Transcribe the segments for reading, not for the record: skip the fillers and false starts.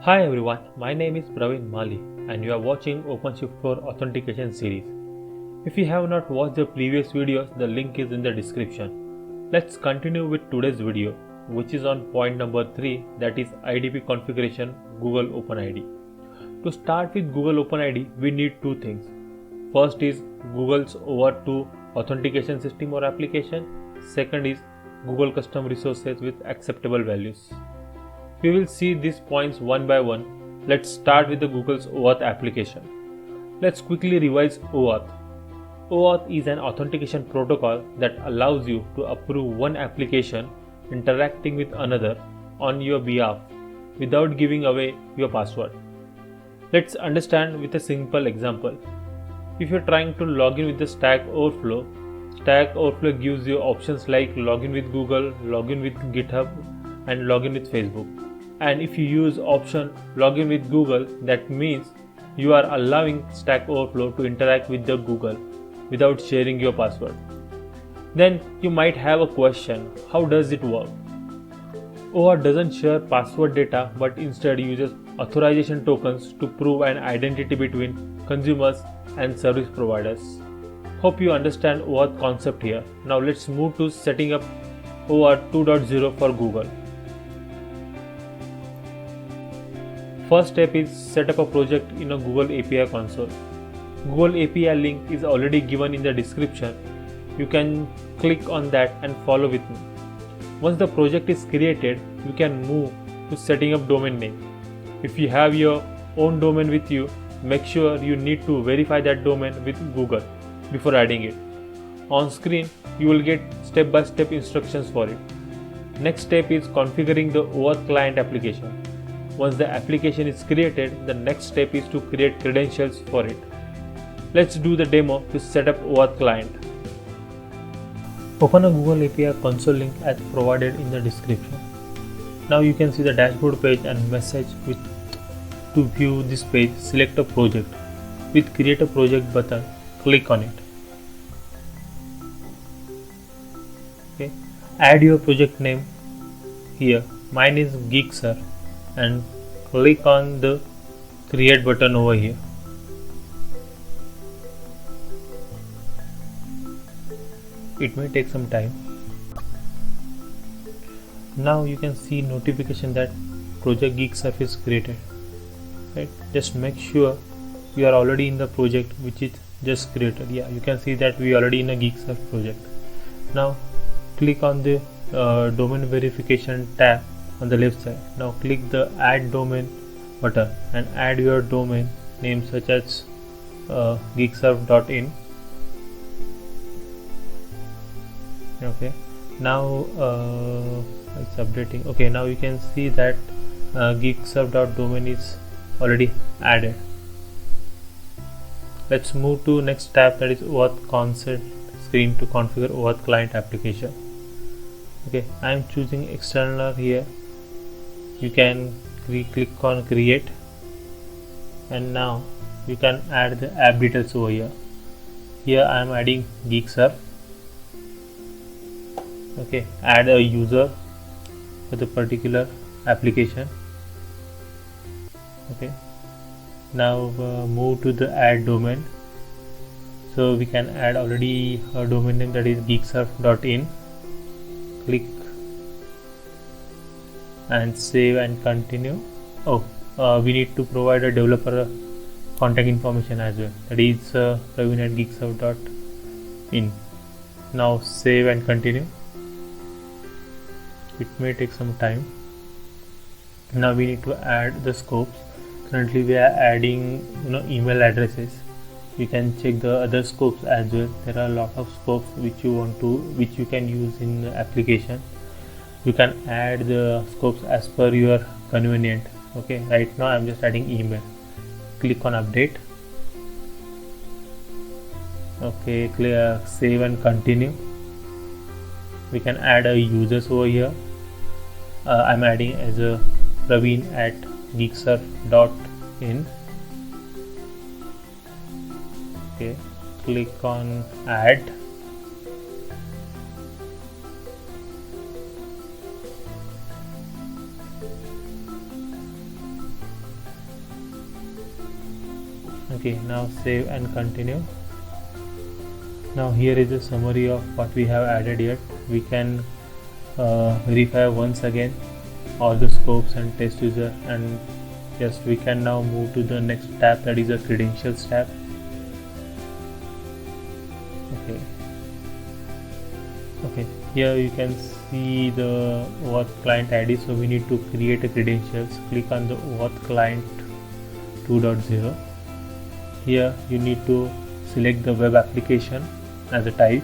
Hi everyone, my name is Praveen Mali and you are watching OpenShift 4 Authentication series. If you have not watched the previous videos, the link is in the description. Let's continue with today's video, which is on point number 3, that is IDP configuration Google OpenID. To start with Google OpenID, we need two things. First is Google's OAuth 2 authentication system or application. Second is Google custom resources with acceptable values. We will see these points one by one. Let's start with the Google's OAuth application. Let's quickly revise OAuth. OAuth is an authentication protocol that allows you to approve one application interacting with another on your behalf without giving away your password. Let's understand with a simple example. If you're trying to log in with the Stack Overflow gives you options like login with Google, login with GitHub, and login with Facebook. And if you use option login with Google, that means you are allowing Stack Overflow to interact with the Google without sharing your password. Then you might have a question, how does it work? OAuth doesn't share password data but instead uses authorization tokens to prove an identity between consumers and service providers. Hope you understand OAuth concept here. Now let's move to setting up OAuth 2.0 for Google. First step is set up a project in a Google API console. Google API link is already given in the description. You can click on that and follow with me. Once the project is created, you can move to setting up domain name. If you have your own domain with you, make sure you need to verify that domain with Google before adding it. On screen, you will get step-by-step instructions for it. Next step is configuring the OAuth client application. Once the application is created, the next step is to create credentials for it. Let's do the demo to set up OAuth client. Open a Google API console link as provided in the description. Now you can see the dashboard page and message to view this page, select a project. With create a project button, click on it. Okay. Add your project name here. Mine is GeekSurf. And click on the create button over here. It may take some time. Now you can see notification that project GeekSurf is created. Right? Just make sure you are already in the project which is just created. Yeah, you can see that we are already in a GeekSurf project. Now click on the domain verification tab on the left side. Now click the add domain button and add your domain name such as geeksurf.in. Okay, now it's updating. Okay, now you can see that geeksurf.domain is already added. Let's move to next tab, that is OAuth consent screen to configure OAuth client application. Okay, I am choosing external here. You can click on create and now you can add the app details over here. Here I am adding GeekSurf. Okay, add a user for the particular application. Okay, now move to the add domain. So we can add already a domain name, that is geeksurf.in. Click and save and continue. We need to provide a developer contact information as well, that is praveen@geeksurf.in. Now save and continue. It may take some time. Now we need to add the scopes. Currently we are adding email addresses. You can check the other scopes as well. There are a lot of scopes which you can use in the application. You can add the scopes as per your convenient. Okay, right now I'm just adding email. Click on update. Okay, clear, save and continue. We can add a users over here. I'm adding as a praveen@geeksurf.in. Okay, click on add. Okay, now save and continue. Now here is a summary of what we have added yet. We can verify once again all the scopes and test user, and yes, we can now move to the next tab, that is a credentials tab. Okay, here you can see the OAuth client ID, so we need to create a credentials. Click on the OAuth client 2.0. Here you need to select the web application as a type.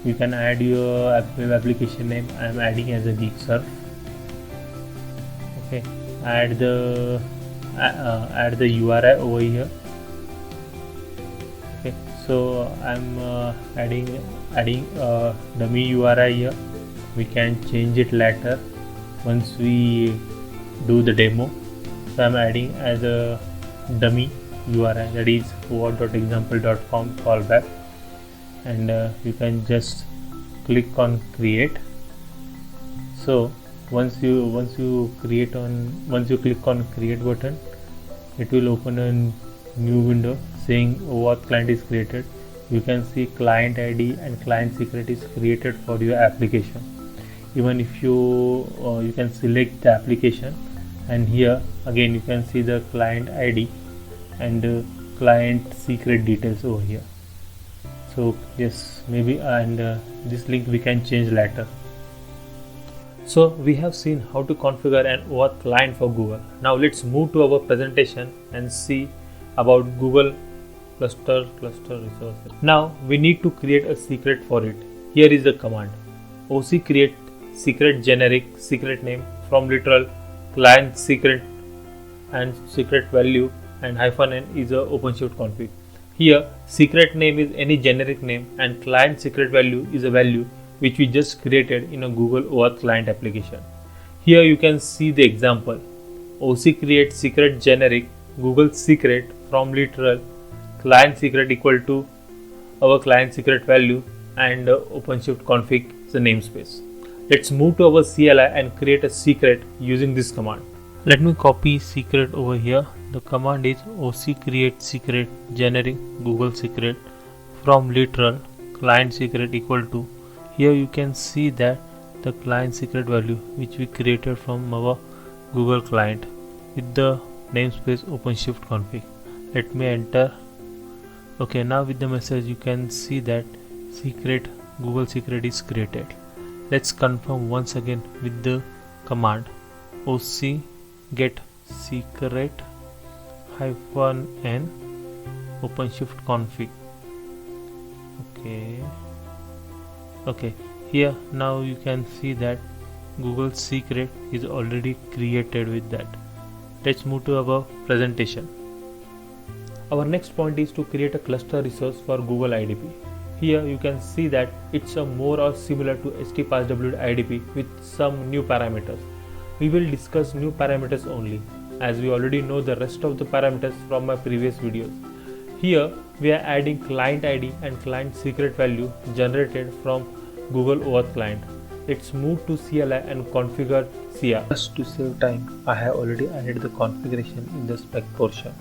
You can add your web application name. I am adding as a GeekSurf. Okay, add the URI over here. Okay, so I'm adding dummy URI here. We can change it later once we do the demo. So I'm adding as a dummy URI, that is oauth.example.com callback, and you can just click on create. So once you click on create button, it will open a new window saying OAuth client is created. You can see client ID and client secret is created for your application. Even if you can select the application, and here again you can see the client ID and client secret details over here. So yes, maybe, and this link we can change later. So we have seen how to configure an OAuth client for Google. Now let's move to our presentation and see about Google cluster resources. Now we need to create a secret for it. Here is the command: OC create secret generic secret name from literal client secret and secret value, and -n is a OpenShift config. Here secret name is any generic name and client secret value is a value which we just created in a Google OAuth client application. Here you can see the example: OC create secret generic Google secret from literal client secret equal to our client secret value, and OpenShift config is the namespace. Let's move to our CLI and create a secret using this command. Let me copy secret over here. The command is OC create secret generic Google secret from literal client secret equal to. Here you can see that the client secret value which we created from our Google client with the namespace OpenShift config. Let me enter. Okay, now with the message you can see that secret Google secret is created. Let's confirm once again with the command OC get secret -n OpenShift config. Okay, here now you can see that Google secret is already created with that. Let's move to our presentation. Our next point is to create a cluster resource for Google IDP. Here you can see that it's a more or similar to htpasswd IDP with some new parameters. We will discuss new parameters only, as we already know the rest of the parameters from my previous videos. Here we are adding client ID and client secret value generated from Google OAuth client. Let's move to CLI and configure CR. Just to save time, I have already added the configuration in the spec portion.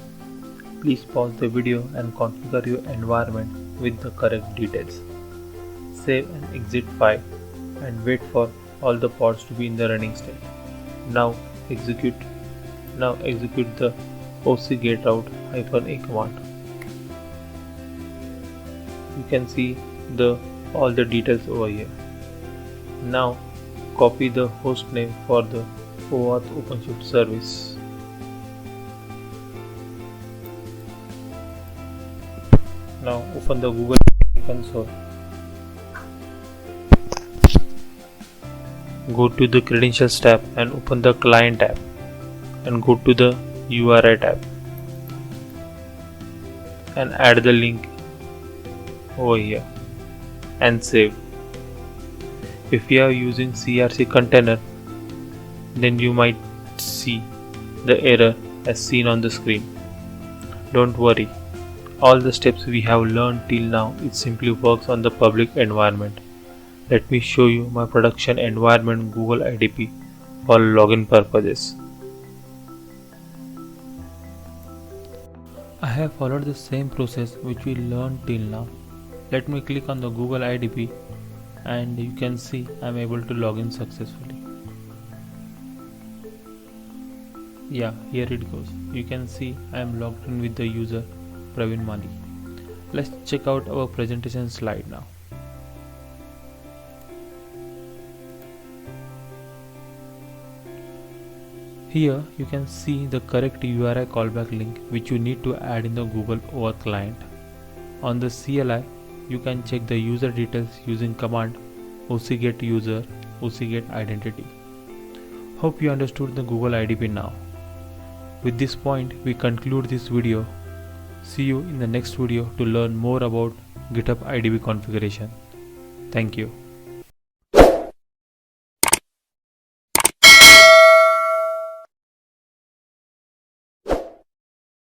Please pause the video and configure your environment with the correct details. Save and exit file and wait for all the pods to be in the running state. Now execute the ocgetroute -a command. You can see all the details over here. Now copy the host name for the OAuth OpenShift service. Now open the Google console. Go to the credentials tab and open the client tab and go to the URI tab and add the link over here and save. If you are using CRC container, then you might see the error as seen on the screen. Don't worry, all the steps we have learned till now, it simply works on the public environment. Let me show you my production environment Google IDP for login purposes. I have followed the same process which we learned till now. Let me click on the Google IDP and you can see I am able to log in successfully. Yeah, here it goes. You can see I am logged in with the user Praveen Mali. Let's check out our presentation slide now. Here you can see the correct URI callback link which you need to add in the Google OAuth client. On the CLI, you can check the user details using command ocget-user ocget-identity. Hope you understood the Google IDP now. With this point, we conclude this video. See you in the next video to learn more about GitHub IDP configuration. Thank you.